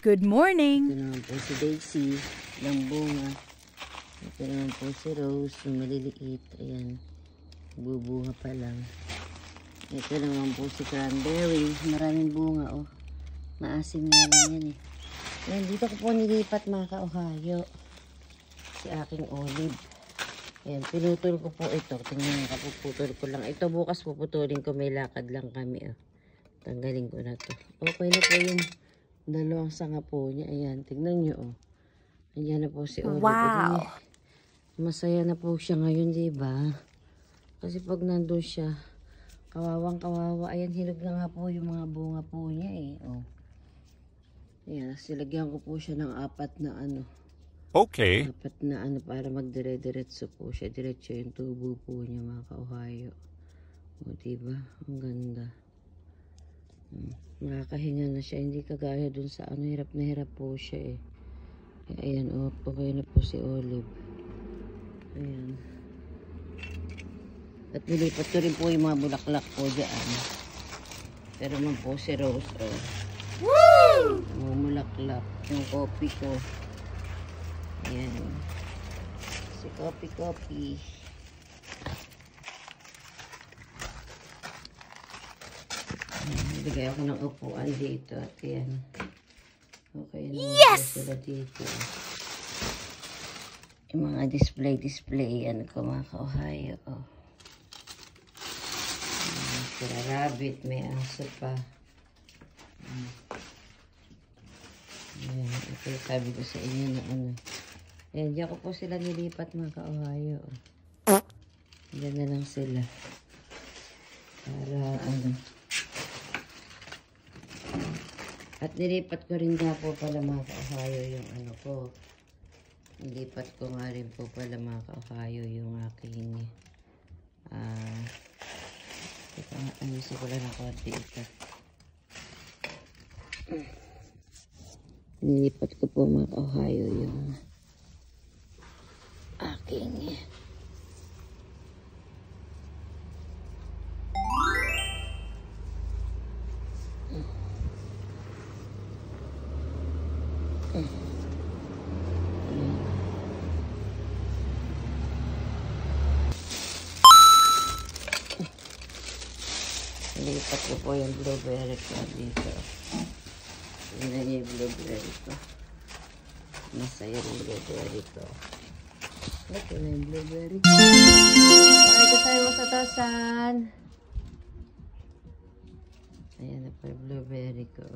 Good Ito morning. naman po si Daisy, ilang bunga. Ito naman po si Rose, yung maliliit. Ayan, bubuha pa lang. Ito naman po si Cranberry, maraming bunga oh. Maasim nga lang yan eh. Ayan, dito ko po nilipat mga ka-Ohio. Si aking olive. Ayan, pinutol ko po ito. Tingnan nga, kapuputol ko lang. Ito bukas puputulin ko, may lakad lang kami oh. Tanggalin ko na to. Okay na po yung dalawang sanga po niya. Ayan, tingnan nyo oh. Ayan na po si olive. Wow. Edi, masaya na po siya ngayon, diba? Kasi pag nandun siya, kawawang kawawa. Ayan, hinog na nga po yung mga bunga po niya eh. Oh. Ayan, silagyan ko po siya ng apat na ano. Okay. Apat na ano para magdire-diretso po siya. Diretso yung tubo po niya mga ka-Ohio. O, diba? Ang ganda. Nakakahinga na siya. Hindi kagaya dun sa ano, hirap na hirap po siya eh. Ayan, oh, okay na po si Olive. Ayan. At nilipat ko rin po yung mga bulaklak po dyan. Pero man po si Rose, oh. Woo! Bulaklak. Yung coffee ko. Ayan. Si coffee. Bigay ako ng upuan dito at yan. Okay naman yes! Sila dito. Yung mga display. Ano ko mga ka-Ohio. Oh. Sila rabbit. May aso pa. Ayan. Ito yung sabi ko sa inyo na ano. Ayan. Diyan ko po sila nilipat mga ka-Ohio. Oh. Diyan na lang sila. Para ano. At nilipat ko rin nga po pala mga ka-Ohio yung ano ko. Nilipat ko nga rin po pala mga ka-Ohio yung aking ayusin ko lang ng konti ito. Nilipat ko po mga ka-Ohio yung aking nilipat ko po yung blueberry ko dito. Tingnan niyo yung blueberry ko. Masaya yung blueberry ko. Ito na yung blueberry ko. Okay, ito tayo sa tasan. Ayan na po yung blueberry ko.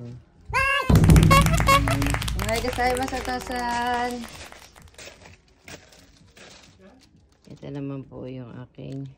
Okay, ito tayo sa tasan. Ito naman po yung aking